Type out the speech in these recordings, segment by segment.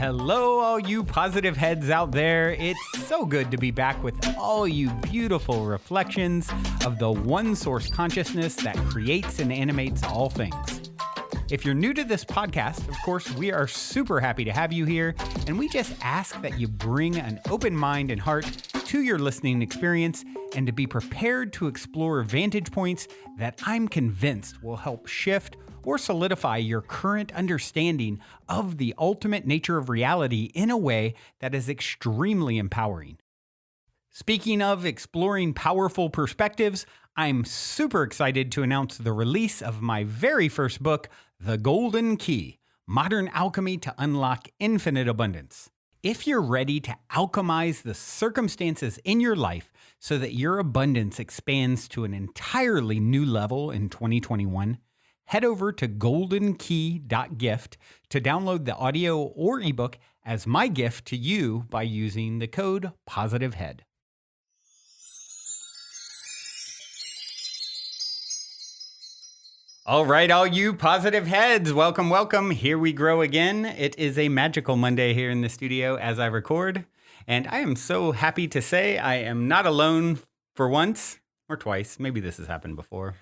Hello, all you positive heads out there. It's so good to be back with all you beautiful reflections of the one source consciousness that creates and animates all things. If you're new to this podcast, of course, we are super happy to have you here, and we just ask that you bring an open mind and heart to your listening experience and to be prepared to explore vantage points that I'm convinced will help shift or solidify your current understanding of the ultimate nature of reality in a way that is extremely empowering. Speaking of exploring powerful perspectives, I'm super excited to announce the release of my very first book, The Golden Key: Modern Alchemy to Unlock Infinite Abundance. If you're ready to alchemize the circumstances in your life so that your abundance expands to an entirely new level in 2021, head over to goldenkey.gift to download the audio or ebook as my gift to you by using the code POSITIVEHEAD. All right, all you positive heads, welcome, welcome. Here we grow again. It is a magical Monday here in the studio as I record, and I am so happy to say I am not alone for once or twice. Maybe this has happened before.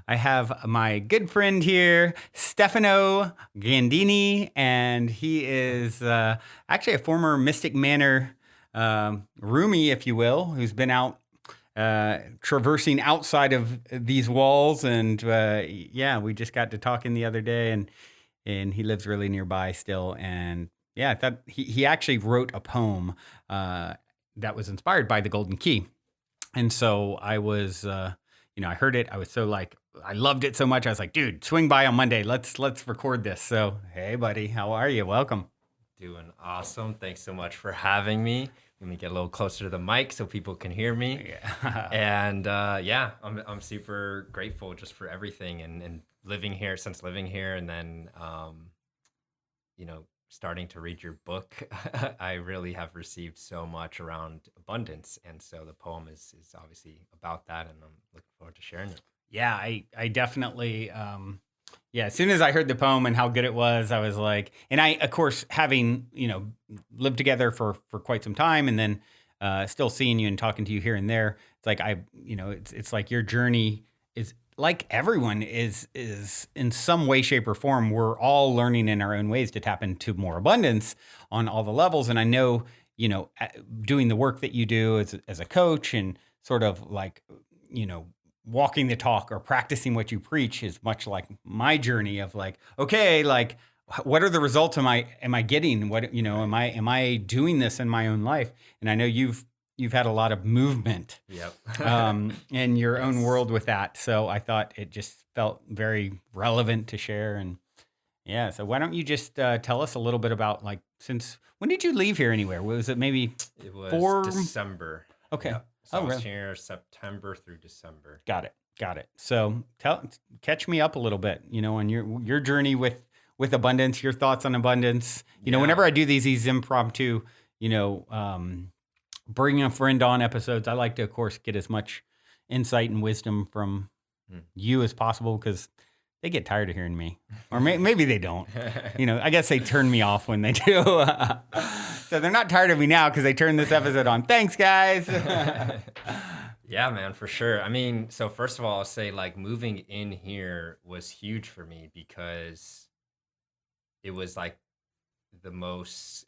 I have my good friend here, Steffano Ganddini, and he is actually a former Mystic Manor roomie, if you will, who's been out traversing outside of these walls. And we just got to talking the other day, and he lives really nearby still. And yeah, I thought he actually wrote a poem that was inspired by the Golden Key. And so I was, I heard it. I was so I loved it so much. I was like, dude, swing by on Monday. Let's record this. So, hey, buddy, how are you? Welcome. Doing awesome. Thanks so much for having me. Let me get a little closer to the mic so people can hear me. Yeah. And I'm super grateful just for everything and living here, and then, starting to read your book. I really have received so much around abundance. And so the poem is obviously about that, and I'm looking forward to sharing it. Yeah, I definitely, as soon as I heard the poem and how good it was, I was like, and I, of course, having, lived together for quite some time, and then still seeing you and talking to you here and there, it's like, it's like your journey is like everyone is in some way, shape, or form. We're all learning in our own ways to tap into more abundance on all the levels. And I know, doing the work that you do as a coach and sort of like, walking the talk or practicing what you preach is much like my journey of like, okay, like what are the results am I getting? What, am I doing this in my own life? And I know you've had a lot of movement in your own world with that. So I thought it just felt very relevant to share. And yeah, so why don't you just tell us a little bit about since when did you leave here anywhere? Was it maybe It was December. Okay. Yep. So I was here September through December. Got it. So catch me up a little bit, on your journey with abundance, your thoughts on abundance. Whenever I do these impromptu, bringing a friend on episodes, I like to, of course, get as much insight and wisdom from you as possible, because they get tired of hearing me, or maybe they don't. I guess they turn me off when they do. So they're not tired of me now because they turned this episode on. Thanks, guys. Yeah, man, for sure. I mean, so first of all, I'll say moving in here was huge for me because it was the most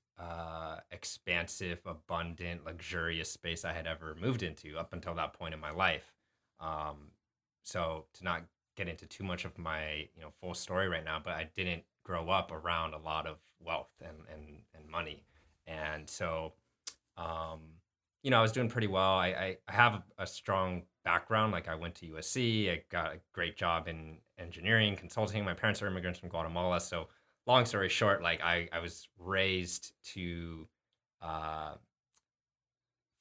expansive, abundant, luxurious space I had ever moved into up until that point in my life. So to not get into too much of my full story right now, but I didn't grow up around a lot of wealth and money. And so, I was doing pretty well. I have a strong background. I went to USC. I got a great job in engineering, consulting. My parents are immigrants from Guatemala. So long story short, I was raised to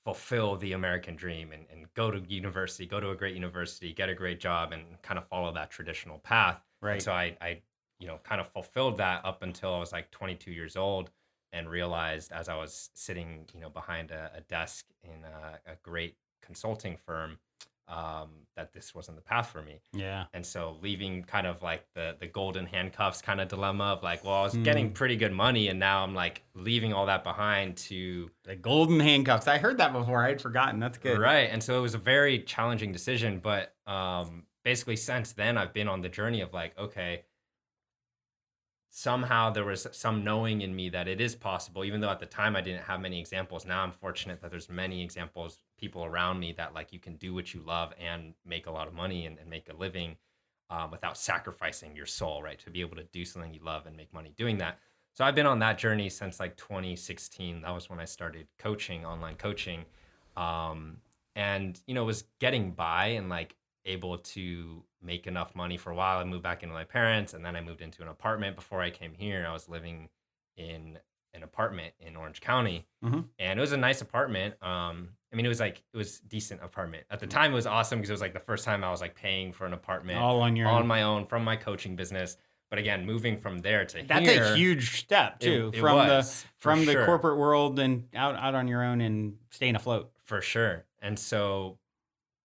fulfill the American dream and go to university, go to a great university, get a great job, and kind of follow that traditional path. Right. And so I kind of fulfilled that up until I was 22 years old, and realized as I was sitting, behind a desk in a great consulting firm, that this wasn't the path for me. Yeah. And so leaving kind of like the golden handcuffs kind of dilemma of like, well, I was getting pretty good money and now I'm like leaving all that behind to The golden handcuffs. I heard that before. I had forgotten. That's good. right. And so it was a very challenging decision, but basically since then I've been on the journey of like, okay, somehow there was some knowing in me that it is possible, even though at the time I didn't have many examples. Now I'm fortunate that there's many examples, people around me that like you can do what you love and make a lot of money and make a living without sacrificing your soul, right? To be able to do something you love and make money doing that. So I've been on that journey since like 2016. That was when I started coaching, online coaching. And, you know, was getting by and like able to make enough money for a while. I moved back into my parents and then I moved into an apartment. Before I came here, I was living in an apartment in Orange County and it was a nice apartment. I mean, it was decent apartment. At the time it was awesome because it was like the first time I was like paying for an apartment All on your own. my own from my coaching business. But again, moving from there to That's here, a huge step too, it from was, for the sure. corporate world and out on your own and staying afloat. For sure. And so,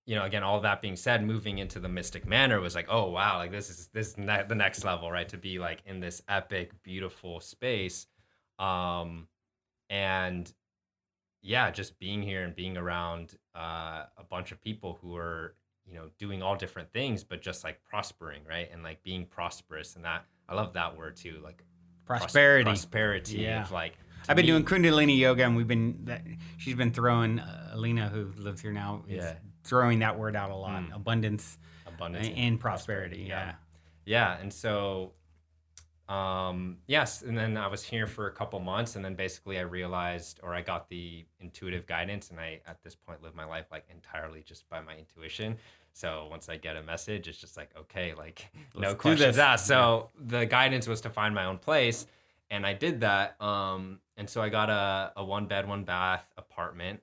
you know, again, all that being said, moving into the Mystic Manor was like, oh wow, like this is the next level, right? To be like in this epic, beautiful space, and yeah, just being here and being around a bunch of people who are, you know, doing all different things, but just like prospering, right? And like being prosperous, and that I love that word too, like Prosperity. prosperity Yeah. of like. I've been doing Kundalini yoga, and she's been throwing, Alina, who lives here now, is throwing that word out a lot. Abundance and prosperity. Yeah. Yeah. And so, yes. And then I was here for a couple months, and then basically I realized, or I got the intuitive guidance, and I, at this point, live my life like entirely just by my intuition. So once I get a message, it's just like, okay, like no questions asked. So the guidance was to find my own place. And I did that. And so I got a 1-bed, 1-bath apartment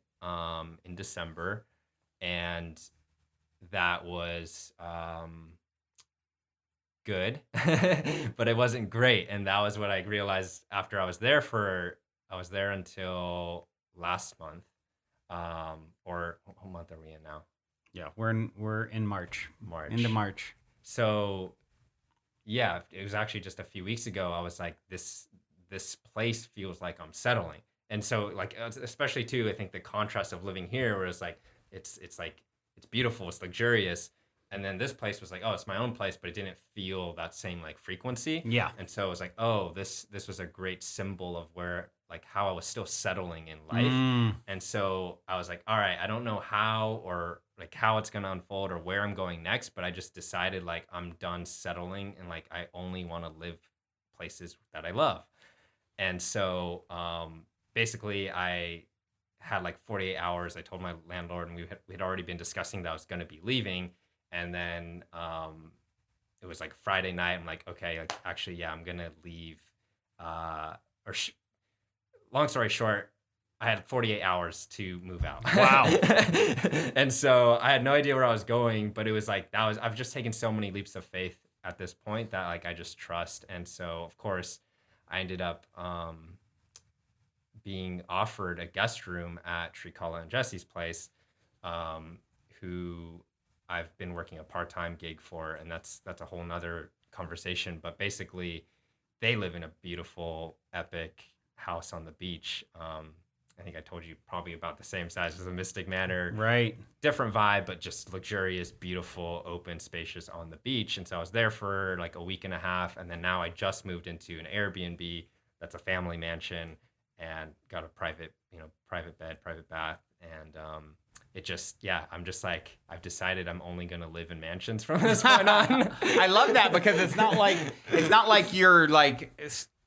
in December. And that was good, but it wasn't great. And that was what I realized after I was there until last month. Or what month are we in now? Yeah, we're in March. Into March. So yeah, it was actually just a few weeks ago. I was like, this place feels like I'm settling. And so like, especially too, I think the contrast of living here where it's like, it's beautiful, it's luxurious. And then this place was like, oh, it's my own place, but it didn't feel that same like frequency. Yeah. And so it was like, oh, this was a great symbol of where, like how I was still settling in life. And so I was like, all right, I don't know how or like how it's going to unfold or where I'm going next, but I just decided like I'm done settling and like I only want to live places that I love. And so basically I had like 48 hours. I told my landlord, and we had already been discussing that I was going to be leaving. And then it was like Friday night. I'm like, okay, like, actually, yeah, I'm going to leave. Long story short, I had 48 hours to move out. Wow. And so I had no idea where I was going, but it was like, I've just taken so many leaps of faith at this point that like I just trust. And so, of course, I ended up being offered a guest room at Trikala and Jesse's place, who I've been working a part-time gig for, and that's a whole nother conversation. But basically, they live in a beautiful, epic house on the beach. I think I told you probably about the same size as the Mystic Manor. Right. Different vibe, but just luxurious, beautiful, open, spacious on the beach. And so I was there for like a week and a half. And then now I just moved into an Airbnb that's a family mansion and got a private bed, private bath. And it just, I'm just like, I've decided I'm only going to live in mansions from this point on. I love that because it's not like you're like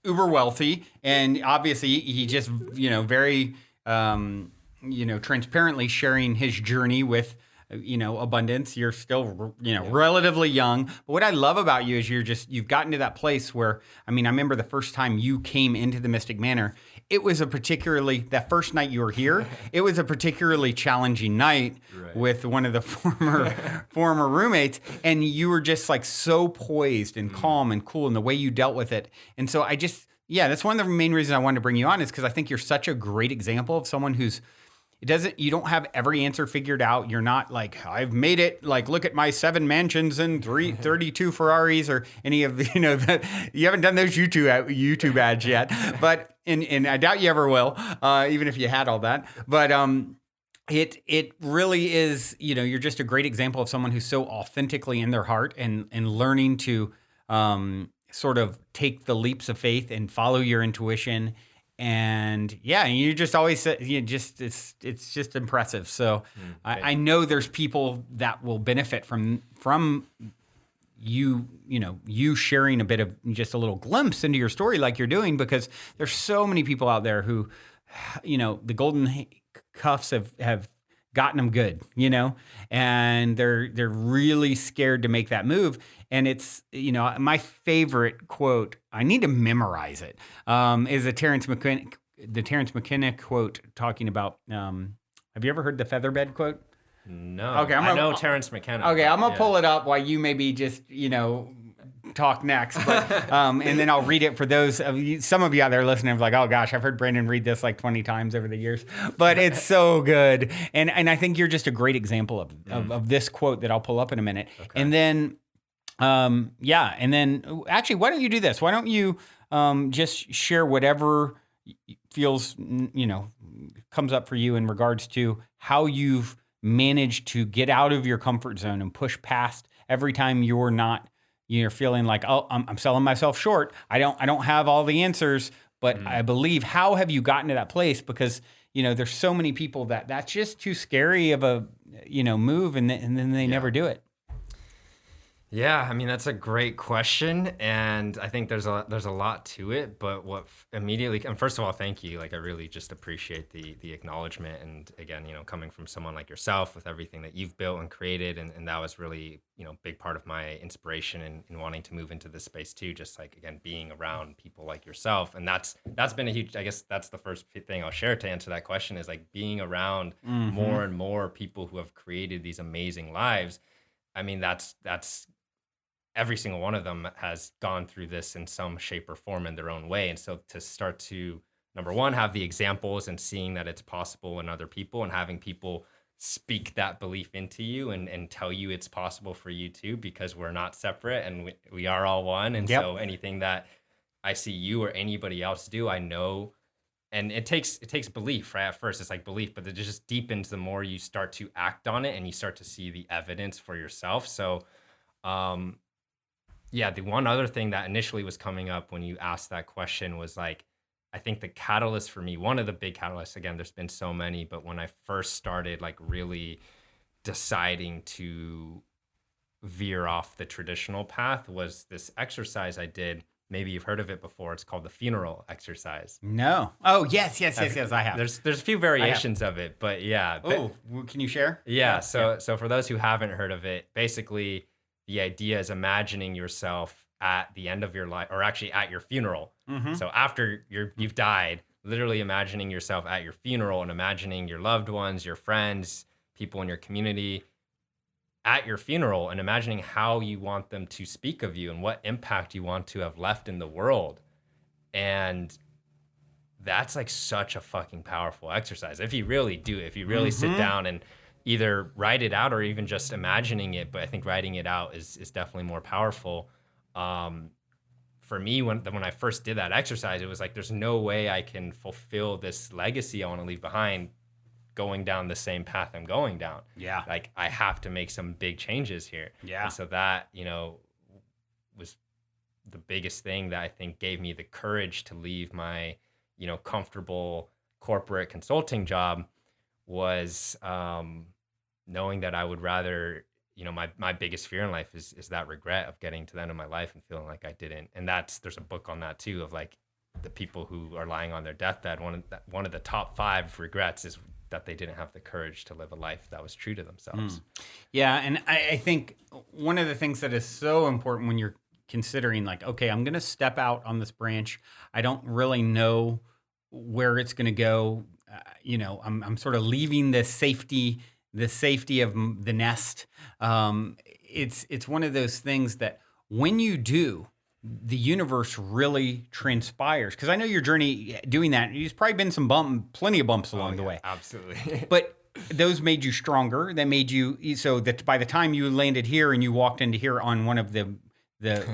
uber wealthy, and obviously he just, very, transparently sharing his journey with, abundance. You're still, relatively young. But what I love about you is you've gotten to that place where, I remember the first time you came into the Mystic Manor, it was that first night you were here, it was a particularly challenging night with one of the former roommates. And you were just like so poised and calm and cool in the way you dealt with it. And so that's one of the main reasons I wanted to bring you on, is because I think you're such a great example of someone who's you don't have every answer figured out. You're not like, I've made it, like, look at my 7 mansions and 32 Ferraris or any of the, you haven't done those YouTube ads yet, but, and I doubt you ever will, even if you had all that. But, it really is, you're just a great example of someone who's so authentically in their heart and learning to, sort of take the leaps of faith and follow your intuition. And yeah, you just always say, it's just impressive. So I know there's people that will benefit from you sharing a bit of just a little glimpse into your story like you're doing, because there's so many people out there who, the golden cuffs have gotten them good, and they're really scared to make that move. And it's, my favorite quote, I need to memorize it, is the Terrence McKenna quote talking about, have you ever heard the featherbed quote? No. Okay, I know Terrence McKenna. Okay, I'm going to pull it up while you maybe just, talk next. But, and then I'll read it for those of you, some of you out there listening, like, oh gosh, I've heard Brandon read this like 20 times over the years, but it's so good. And I think you're just a great example of this quote that I'll pull up in a minute. Okay. And then, and then actually, why don't you do this? Why don't you just share whatever feels, comes up for you in regards to how you've managed to get out of your comfort zone and push past every time you're feeling like, oh, I'm selling myself short. I don't have all the answers, but I believe. How have you gotten to that place? Because, there's so many people that's just too scary of a, move, and then they never do it. Yeah, I mean, that's a great question, and I think there's a lot to it, but what immediately, and first of all, thank you. Like, I really just appreciate the acknowledgement, and again, coming from someone like yourself with everything that you've built and created, and that was really, big part of my inspiration in wanting to move into this space too, just like, again, being around people like yourself. And that's been a huge, I guess that's the first thing I'll share to answer that question, is like being around more and more people who have created these amazing lives. I mean, that's every single one of them has gone through this in some shape or form in their own way. And so to start to, number one, have the examples and seeing that it's possible in other people, and having people speak that belief into you and tell you it's possible for you too, because we're not separate and we are all one. And so anything that I see you or anybody else do, I know, and it takes belief, right? At first it's like belief, but it just deepens the more you start to act on it and you start to see the evidence for yourself. So, the one other thing that initially was coming up when you asked that question was like, I think the catalyst for me, one of the big catalysts, again, there's been so many, but when I first started like really deciding to veer off the traditional path, was this exercise I did. Maybe you've heard of it before. It's called the funeral exercise. No. Oh, yes, I have. There's a few variations of it, but yeah. Oh, can you share? Yeah. So for those who haven't heard of it, basically, the idea is imagining yourself at the end of your life, or actually at your funeral. Mm-hmm. So after you've died, literally imagining yourself at your funeral and imagining your loved ones, your friends, people in your community at your funeral, and imagining how you want them to speak of you and what impact you want to have left in the world. And that's like such a fucking powerful exercise. If you really do it, if you really sit down and either write it out or even just imagining it, but I think writing it out is definitely more powerful. For me, when I first did that exercise, it was like, there's no way I can fulfill this legacy I want to leave behind going down the same path I'm going down. Yeah. Like, I have to make some big changes here. Yeah. And so that, was the biggest thing that I think gave me the courage to leave my, comfortable corporate consulting job, was knowing that I would rather, my biggest fear in life is that regret of getting to the end of my life and feeling like I didn't. And there's a book on that too, of like the people who are lying on their deathbed. One of the top 5 regrets is that they didn't have the courage to live a life that was true to themselves. Yeah. And I think one of the things that is so important when you're considering like, okay, I'm going to step out on this branch. I don't really know where it's going to go. I'm sort of leaving the safety of the nest. It's one of those things that when you do, the universe really transpires. Because I know your journey doing that, there's probably been plenty of bumps along the way. Absolutely. But those made you stronger. That made you so that by the time you landed here and you walked into here on one of the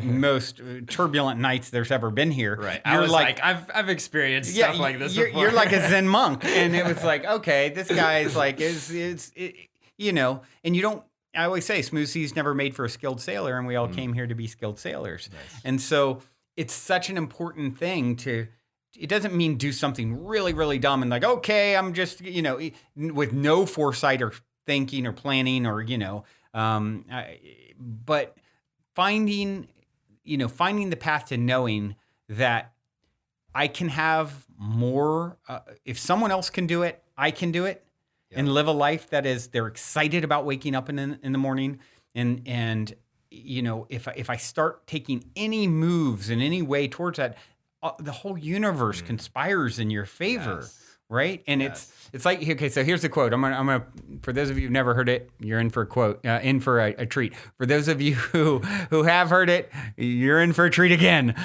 most turbulent nights there's ever been here. Right. You're I was like I've experienced stuff like this before. You're like a Zen monk. And it was like, okay, this guy's like, you know, and you don't, I always say smooth seas never made for a skilled sailor, and we all came here to be skilled sailors. Nice. And so it's such an important thing it doesn't mean do something really, really dumb and like, okay, I'm just, you know, with no foresight or thinking or planning or, you know, but finding the path to knowing that I can have more, if someone else can do it, I can do it. And live a life that is, they're excited about waking up in the morning. And you know, if I start taking any moves in any way towards that, the whole universe conspires in your favor, right? And it's like, okay, so here's the quote. I'm gonna for those of you who've never heard it, you're in for a quote, in for a treat. For those of you who have heard it, you're in for a treat again.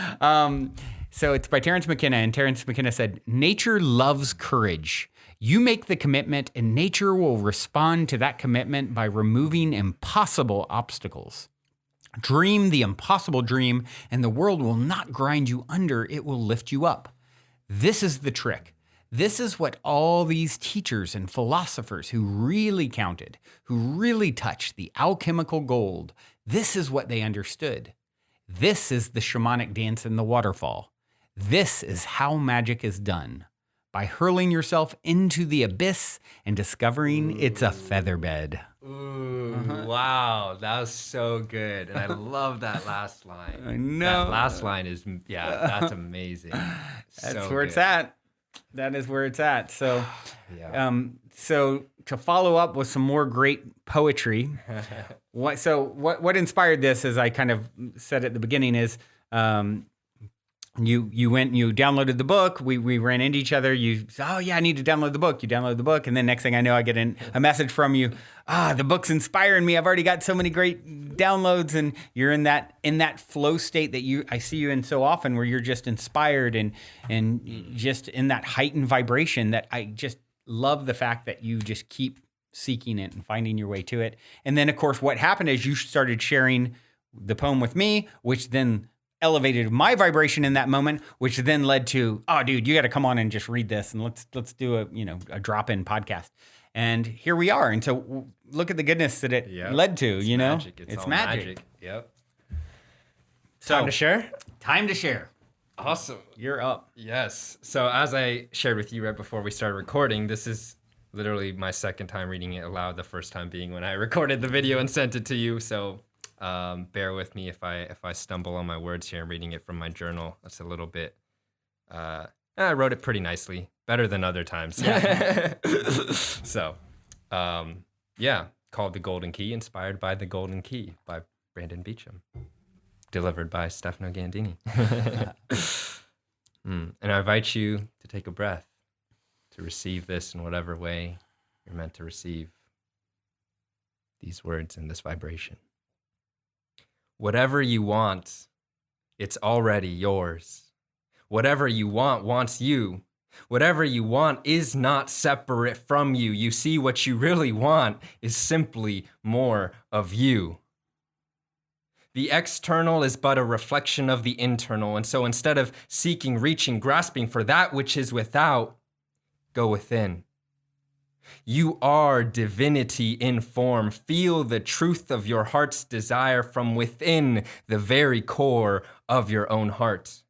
So it's by Terence McKenna, and Terence McKenna said, "Nature loves courage. You make the commitment, and nature will respond to that commitment by removing impossible obstacles. Dream the impossible dream, and the world will not grind you under, it will lift you up. This is the trick. This is what all these teachers and philosophers who really counted, who really touched the alchemical gold, this is what they understood. This is the shamanic dance in the waterfall. This is how magic is done. By hurling yourself into the abyss and discovering it's a featherbed." Ooh, wow. That was so good. And I love that last line. I know. That last line is, that's amazing. That's where it's at. That is where it's at. So, Yeah. so to follow up with some more great poetry, what inspired this, as I kind of said at the beginning, is you went and you downloaded the book. We ran into each other. You said, "Oh yeah, I need to download the book." You download the book, and then next thing I know, I get a message from you. The book's inspiring me. I've already got so many great downloads, and you're in that flow state that I see you in so often, where you're just inspired and just in that heightened vibration. That I just love the fact that you just keep seeking it and finding your way to it. And then, of course, what happened is you started sharing the poem with me, which then elevated my vibration in that moment, which then led to, "Oh, dude, you got to come on and just read this, and let's do a drop-in podcast." And here we are. And so look at the goodness that it led to. It's magic. It's all magic. Yep. So, Time to share? Time to share. Awesome. You're up. Yes. So as I shared with you right before we started recording, this is literally my second time reading it aloud. The first time being when I recorded the video and sent it to you. So bear with me if I stumble on my words here. I'm reading it from my journal. That's a little bit. I wrote it pretty nicely, better than other times. Yeah. So, called The Golden Key, inspired by The Golden Key by Brandon Beecham, delivered by Steffano Ganddini. And I invite you to take a breath, to receive this in whatever way you're meant to receive these words and this vibration. Whatever you want, it's already yours. Whatever you want wants you. Whatever you want is not separate from you. You see, what you really want is simply more of you. The external is but a reflection of the internal. And so instead of seeking, reaching, grasping for that which is without, go within. You are divinity in form. Feel the truth of your heart's desire from within the very core of your own heart.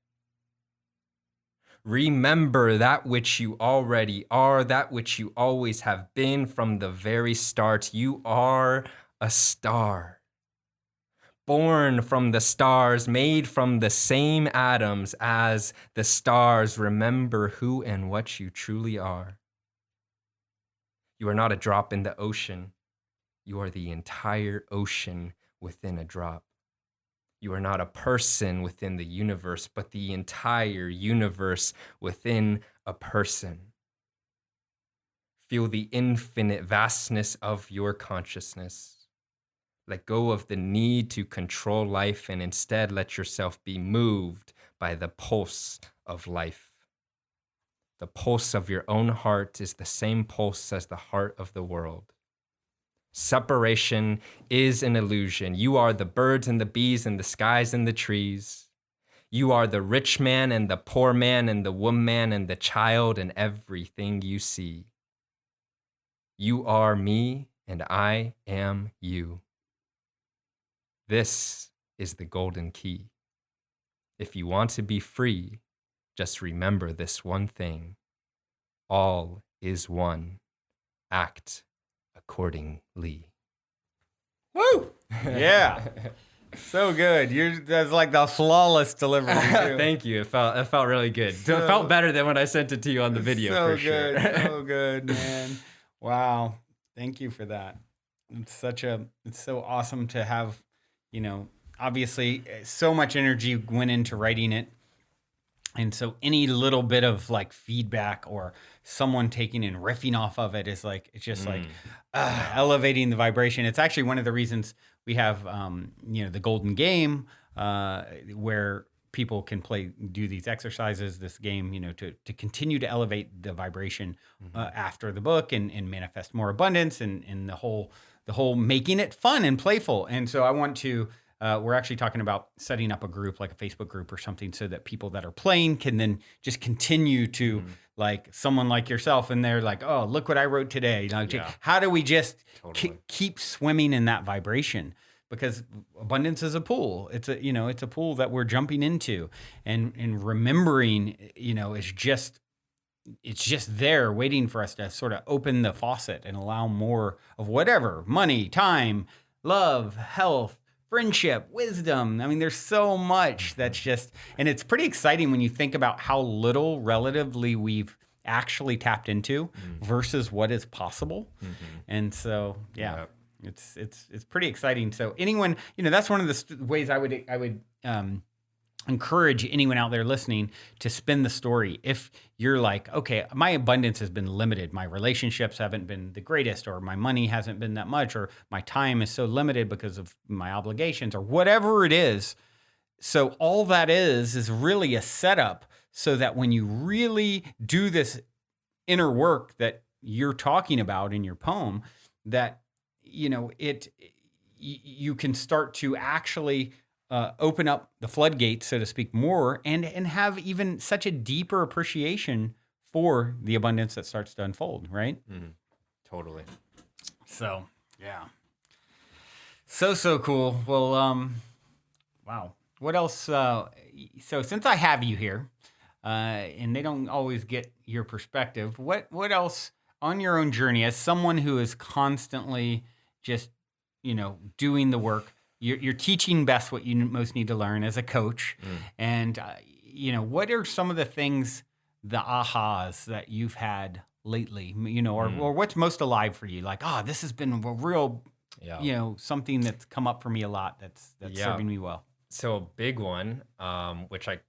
Remember that which you already are, that which you always have been from the very start. You are a star, born from the stars, made from the same atoms as the stars. Remember who and what you truly are. You are not a drop in the ocean. You are the entire ocean within a drop. You are not a person within the universe, but the entire universe within a person. Feel the infinite vastness of your consciousness. Let go of the need to control life and instead let yourself be moved by the pulse of life. The pulse of your own heart is the same pulse as the heart of the world. Separation is an illusion. You are the birds and the bees and the skies and the trees. You are the rich man and the poor man and the woman and the child and everything you see. You are me and I am you. This is the golden key. If you want to be free, just remember this one thing. All is one. Act accordingly. Woo! Yeah. So good. That's like the flawless delivery too. Thank you. It felt really good. It felt better than when I sent it to you on the video so for sure. good. So good, man. Wow. Thank you for that. It's so awesome to have, obviously so much energy went into writing it. And so any little bit of like feedback or someone taking and riffing off of it is like, it's just like elevating the vibration. It's actually one of the reasons we have, the golden game where people can do these exercises, this game, to continue to elevate the vibration after the book and manifest more abundance and the whole making it fun and playful. And so I want to, we're actually talking about setting up a group, like a Facebook group or something, so that people that are playing can then just continue to like someone like yourself, and they're like, oh, look what I wrote today. How do we just keep swimming in that vibration? Because abundance is a pool. It's a pool that we're jumping into, and remembering, is just, it's just there waiting for us to sort of open the faucet and allow more of whatever, money, time, love, health, friendship, wisdom. I mean, there's so much that's just, and it's pretty exciting when you think about how little relatively we've actually tapped into versus what is possible. And so, it's pretty exciting. So anyone, that's one of the ways I would encourage anyone out there listening to spin the story. If you're like, okay, my abundance has been limited, my relationships haven't been the greatest, or my money hasn't been that much, or my time is so limited because of my obligations, or whatever it is. So all that is really a setup so that when you really do this inner work that you're talking about in your poem, that, you can start to actually open up the floodgates, so to speak, more and have even such a deeper appreciation for the abundance that starts to unfold, right? Totally. So, yeah. So cool. Well, wow. What else? So since I have you here, and they don't always get your perspective, what else on your own journey as someone who is constantly just, doing the work, you're teaching best what you most need to learn as a coach. And, what are some of the things, the ahas that you've had lately, or what's most alive for you? Like, this has been a real, something that's come up for me a lot that's serving me well. So a big one, which I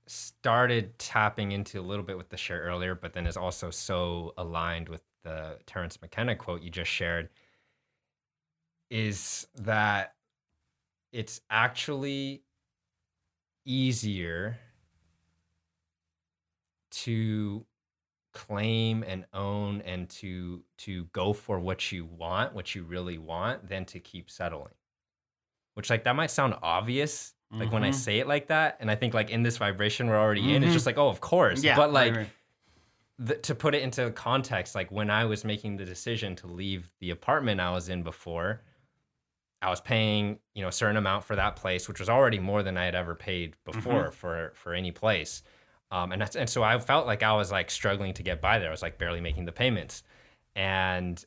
started tapping into a little bit with the share earlier, but then is also so aligned with the Terrence McKenna quote you just shared, is that it's actually easier to claim and own and to go for what you want, what you really want, than to keep settling. Which, like, that might sound obvious, like when I say it like that, and I think like in this vibration we're already in, it's just like, oh, of course. Yeah, but like right. To put it into context, like when I was making the decision to leave the apartment I was in before, I was paying, a certain amount for that place, which was already more than I had ever paid before for any place. And so I felt like I was like struggling to get by there. I was like barely making the payments. And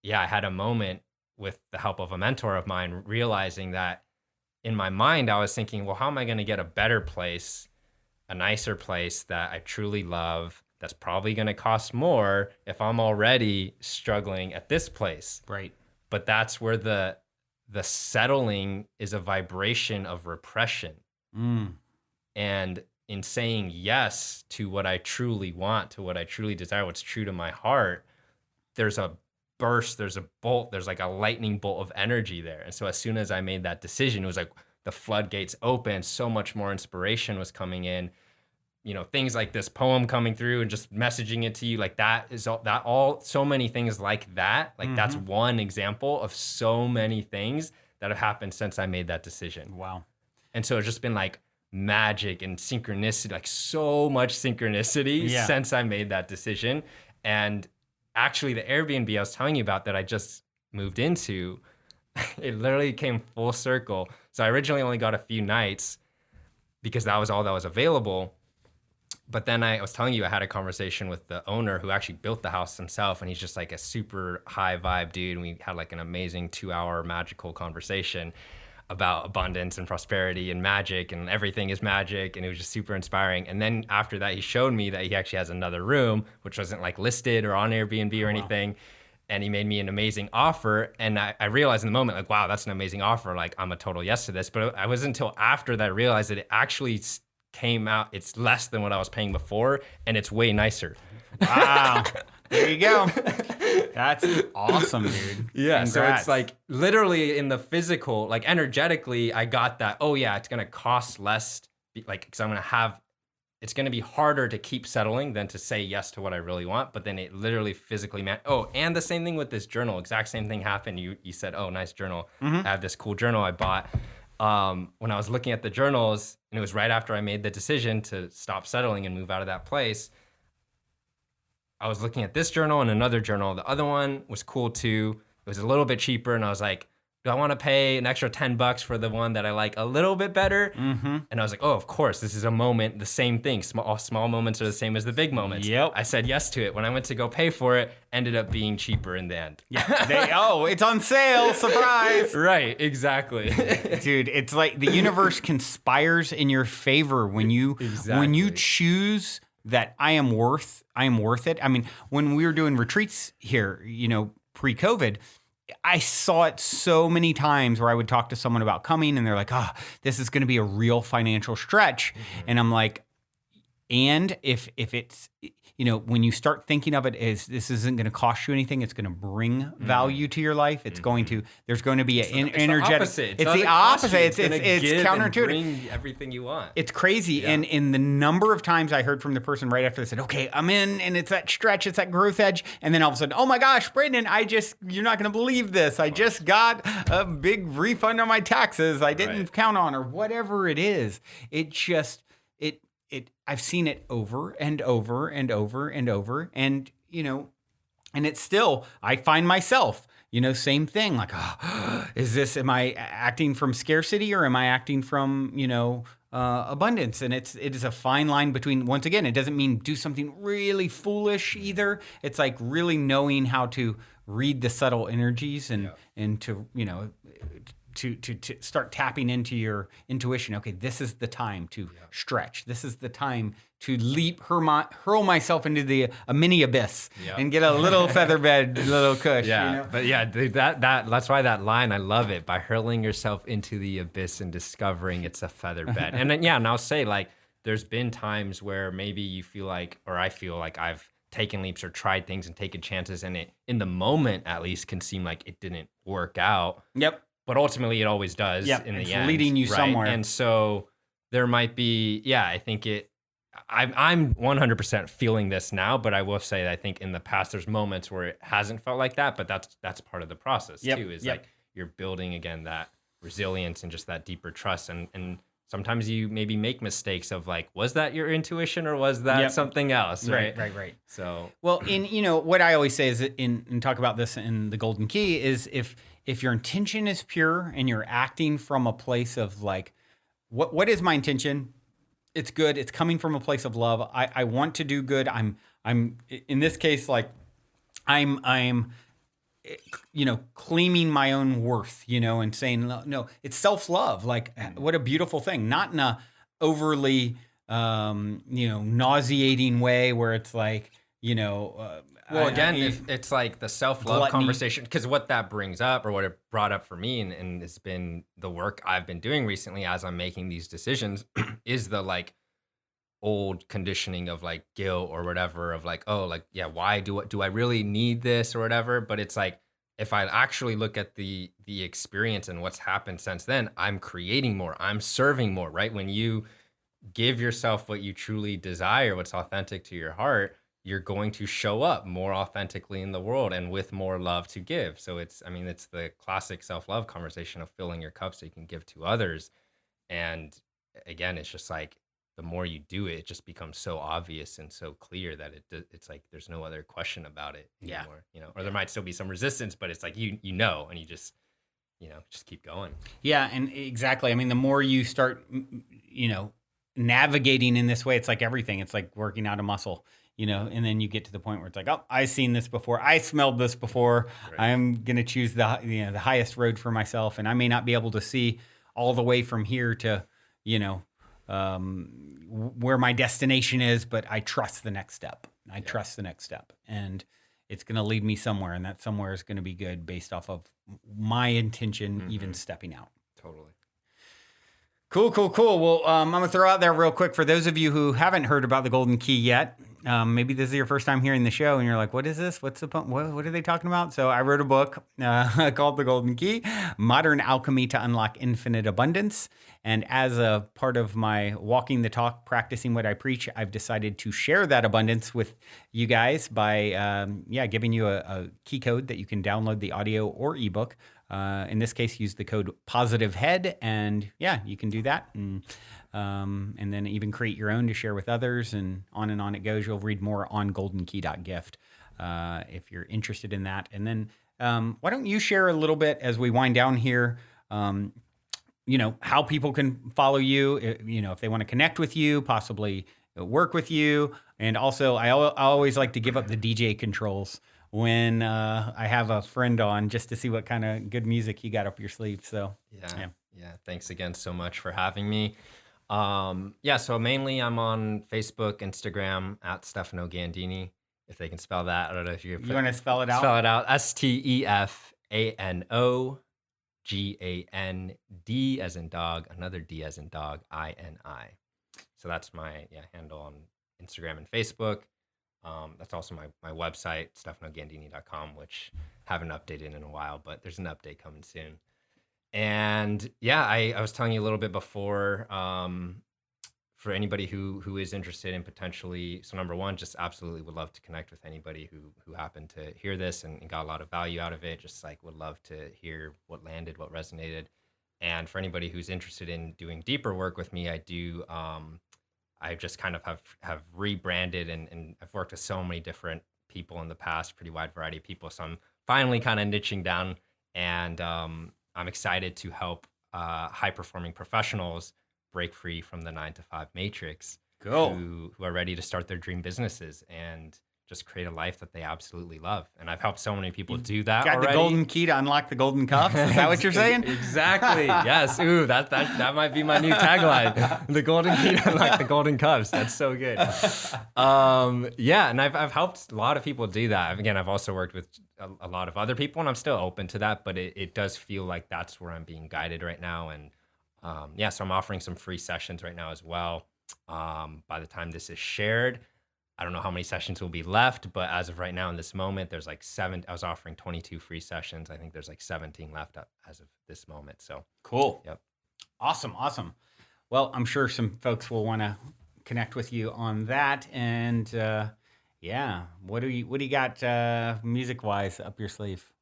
yeah, I had a moment with the help of a mentor of mine, realizing that in my mind, I was thinking, well, how am I going to get a better place, a nicer place that I truly love, that's probably going to cost more if I'm already struggling at this place? Right. But that's where the settling is a vibration of repression. And in saying yes to what I truly want, to what I truly desire, what's true to my heart, there's a burst, there's a bolt, there's like a lightning bolt of energy there. And so as soon as I made that decision, it was like the floodgates opened, so much more inspiration was coming in. You know, things like this poem coming through and just messaging it to you, like that is all so many things like that. Like that's one example of so many things that have happened since I made that decision. Wow. And so it's just been like magic and synchronicity, like so much synchronicity since I made that decision. And actually the Airbnb I was telling you about that I just moved into, it literally came full circle. So I originally only got a few nights because that was all that was available. But then I was telling you, I had a conversation with the owner who actually built the house himself. And he's just like a super high vibe dude. And we had like an amazing 2-hour magical conversation about abundance and prosperity and magic, and everything is magic. And it was just super inspiring. And then after that, he showed me that he actually has another room, which wasn't like listed or on Airbnb or anything. And he made me an amazing offer. And I realized in the moment, like, wow, that's an amazing offer. Like, I'm a total yes to this. But I wasn't until after that I realized that it actually came out, it's less than what I was paying before, and it's way nicer. Wow. There you go. That's awesome, dude. Yeah. Congrats. So it's like literally in the physical, like energetically, I got that, oh yeah, it's going to cost less, like, because I'm going to have, it's going to be harder to keep settling than to say yes to what I really want. But then it literally physically meant, oh, and the same thing with this journal, exact same thing happened. You said, oh, nice journal. I have this cool journal I bought. When I was looking at the journals, and it was right after I made the decision to stop settling and move out of that place, I was looking at this journal and another journal. The other one was cool too. It was a little bit cheaper, and I was like, do I want to pay an extra $10 for the one that I like a little bit better? And I was like, oh, of course, this is a moment, the same thing. Small moments are the same as the big moments. Yep. I said yes to it. When I went to go pay for it, ended up being cheaper in the end. Yeah. It's on sale. Surprise. Right, exactly. Dude, it's like the universe conspires in your favor when you choose that I am worth it. I mean, when we were doing retreats here, pre-COVID, I saw it so many times where I would talk to someone about coming and they're like, this is going to be a real financial stretch. And I'm like, and if it's, when you start thinking of it as this isn't going to cost you anything, it's going to bring value to your life. It's there's going to be an energetic. It's the opposite. It's counterintuitive. Bring everything you want. It's crazy. Yeah. And in the number of times I heard from the person right after they said, okay, I'm in, and it's that stretch, it's that growth edge. And then all of a sudden, oh my gosh, Brandon, you're not going to believe this. I just got a big refund on my taxes I didn't count on, or whatever it is. It just, I've seen it over and over and over and over. And, and it's still, I find myself, same thing. Like, am I acting from scarcity or am I acting from, abundance? And it is a fine line between, once again, it doesn't mean do something really foolish either. It's like really knowing how to read the subtle energies and to, to start tapping into your intuition. Okay, this is the time to stretch. This is the time to hurl myself into a mini abyss and get a little featherbed, little cush. Yeah, but dude, that's why that line, I love it. By hurling yourself into the abyss and discovering it's a featherbed. And then, and I'll say, like, there's been times where maybe you feel like, or I feel like I've taken leaps or tried things and taken chances, and it, in the moment at least, can seem like it didn't work out. Yep. But ultimately, it always does in the end. It's leading you somewhere. And so there might be, I think I'm 100% feeling this now, but I will say that I think in the past, there's moments where it hasn't felt like that, but that's part of the process too, is like you're building, again, that resilience and just that deeper trust. And sometimes you maybe make mistakes of like, was that your intuition or was that something else? Right. So, well, what I always say is and talk about this in the Golden Key is if your intention is pure and you're acting from a place of like, what is my intention? It's good. It's coming from a place of love. I want to do good. I'm in this case, like I'm claiming my own worth, and saying, no, it's self-love. Like, what a beautiful thing. Not in a overly, nauseating way where it's like, well, again, if it's like the self-love conversation, because what that brings up, or what it brought up for me, and it's been the work I've been doing recently as I'm making these decisions, is the like, old conditioning of like guilt or whatever of like, oh, like, yeah, why do I really need this or whatever? But it's like, if I actually look at the experience and what's happened since then, I'm creating more, I'm serving more, right? When you give yourself what you truly desire, what's authentic to your heart, you're going to show up more authentically in the world and with more love to give. So it's, I mean, it's the classic self-love conversation of filling your cup so you can give to others. And again, it's just like the more you do it, it just becomes so obvious and so clear that it's like there's no other question about it anymore, you know. Or there might still be some resistance, but it's like you know, and you just just keep going. Yeah, and exactly. I mean, the more you start, navigating in this way, it's like everything. It's like working out a muscle, and then you get to the point where it's like, oh, I've seen this before. I smelled this before. Right. I'm going to choose the highest road for myself. And I may not be able to see all the way from here to, where my destination is, but I trust the next step. I trust the next step. And it's going to lead me somewhere. And that somewhere is going to be good based off of my intention, even stepping out. Totally. Cool. Well, I'm going to throw out there real quick for those of you who haven't heard about the Golden Key yet. Maybe this is your first time hearing the show and you're like, what is this? What's the point? What are they talking about? So I wrote a book called The Golden Key, Modern Alchemy to Unlock Infinite Abundance. And as a part of my walking the talk, practicing what I preach, I've decided to share that abundance with you guys by, giving you a key code that you can download the audio or ebook. In this case, use the code POSITIVEHEAD, and you can do that. And then even create your own to share with others, and on it goes. You'll read more on goldenkey.gift if you're interested in that. And then why don't you share a little bit as we wind down here, how people can follow you, if they want to connect with you, possibly work with you. And also, I always like to give up the DJ controls when I have a friend on, just to see what kind of good music you got up your sleeve. So yeah. Thanks again so much for having me. So mainly I'm on Facebook, Instagram at Steffano Ganddini, if they can spell that. I don't know if you want to spell it out. Spell it out. STEFANO GAND as in dog, another D as in dog, INI. So that's my handle on Instagram and Facebook. That's also my website, steffanogandini.com, which haven't updated in a while, but there's an update coming soon. And I was telling you a little bit before, for anybody who is interested in potentially, so number one, just absolutely would love to connect with anybody who happened to hear this and got a lot of value out of it. Just like would love to hear what landed, what resonated. And for anybody who's interested in doing deeper work with me, I do, I just kind of have rebranded and I've worked with so many different people in the past, pretty wide variety of people. So I'm finally kind of niching down, and I'm excited to help high-performing professionals break free from the 9-to-5 matrix, who are ready to start their dream businesses and just create a life that they absolutely love. And I've helped so many people do that already. Got the golden key to unlock the golden cups? Is that what you're saying? Exactly. Yes. Ooh, that might be my new tagline. The golden key to unlock the golden cups. That's so good. And I've helped a lot of people do that. Again, I've also worked with a lot of other people, and I'm still open to that, but it does feel like that's where I'm being guided right now. And so I'm offering some free sessions right now as well. By the time this is shared, I don't know how many sessions will be left, but as of right now in this moment, there's like 7. I was offering 22 free sessions. I think there's like 17 left as of this moment. So cool. Yep. Awesome. Well, I'm sure some folks will want to connect with you on that. And what do you got music wise up your sleeve?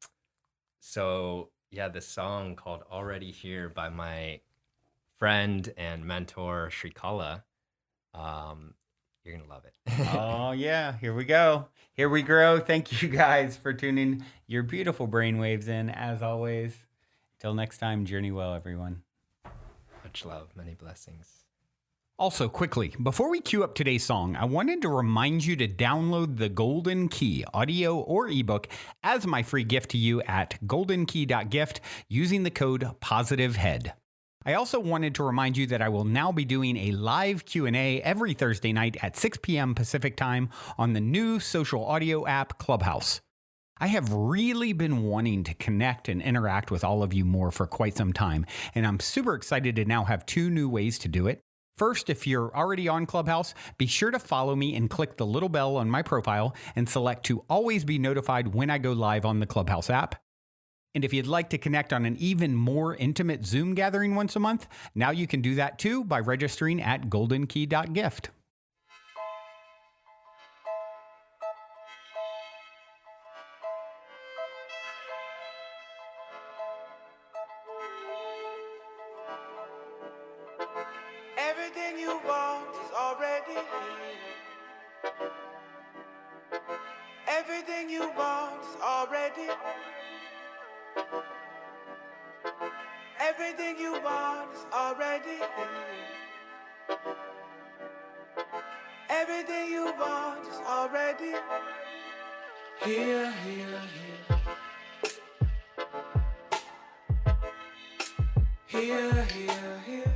So this song called Already Here by my friend and mentor Shrikala. You're going to love it. Oh, yeah. Here we go. Here we grow. Thank you guys for tuning your beautiful brainwaves in, as always. Till next time, journey well, everyone. Much love. Many blessings. Also, quickly, before we cue up today's song, I wanted to remind you to download the Golden Key, audio or ebook, as my free gift to you at goldenkey.gift using the code POSITIVEHEAD. I also wanted to remind you that I will now be doing a live Q&A every Thursday night at 6 p.m. Pacific time on the new social audio app Clubhouse. I have really been wanting to connect and interact with all of you more for quite some time, and I'm super excited to now have 2 new ways to do it. First, if you're already on Clubhouse, be sure to follow me and click the little bell on my profile and select to always be notified when I go live on the Clubhouse app. And if you'd like to connect on an even more intimate Zoom gathering once a month, now you can do that too by registering at goldenkey.gift. Everything you want is already here. Everything you want is already. Everything you want is already here. Everything you want is already here, here, here. Here, here, here.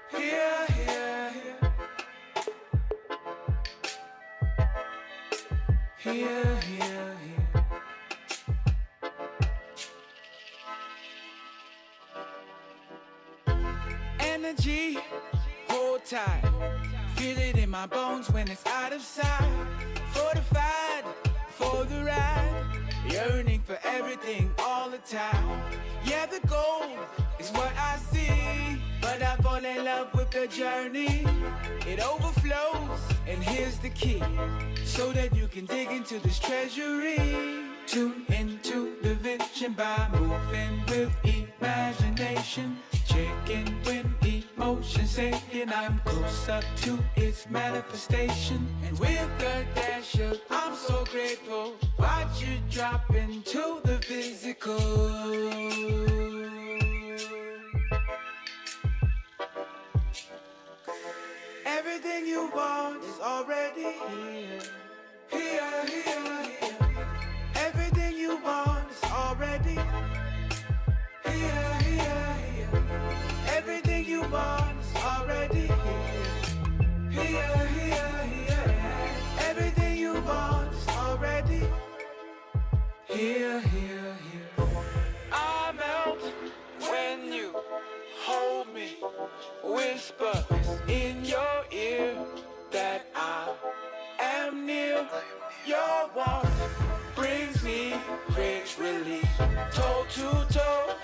Here, here, here. Here, here, here. Energy, hold tight. Feel it in my bones when it's out of sight. Fortified for the ride. Yearning for everything all the time. Yeah, the goal is what I see, but I fall in love with the journey. It overflows, and here's the key, so that you can dig into this treasury. Tune into the vision by moving with imagination. Checking when emotion saying I'm closer to its manifestation. And with the dash of I'm so grateful, watch you drop into the physical. Everything you want is already here. Here, here, here. Everything you want is already here, here, here. Everything you want is already here. Here, here, here. Everything you want is already here, here, here. I melt when you hold me, whisper in your ear that I am near. Your warmth brings me great relief. Toe to toe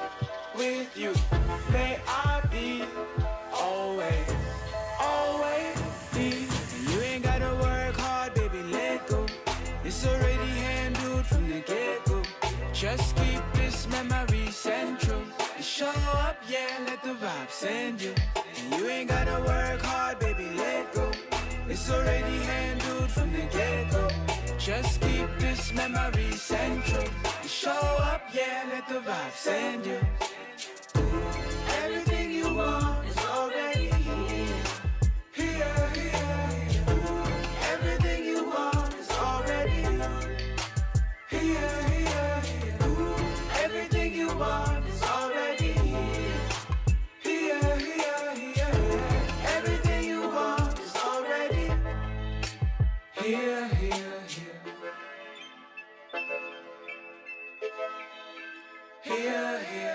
with you, may I be always, always be. You ain't gotta work hard, baby, let go. It's already handled from the get-go. Just keep this memory central. You show up, yeah, let the vibe send you. And you ain't gotta work hard, baby, let go. It's already handled from the get-go. Just keep this memory central. You show up, yeah, let the vibe send you. Everything you want is already here. Here, here, here. Everything you want is already here. Here, here, here. Everything you want is already here. Here, here, here. Everything you want is already here, here, here. Here, here.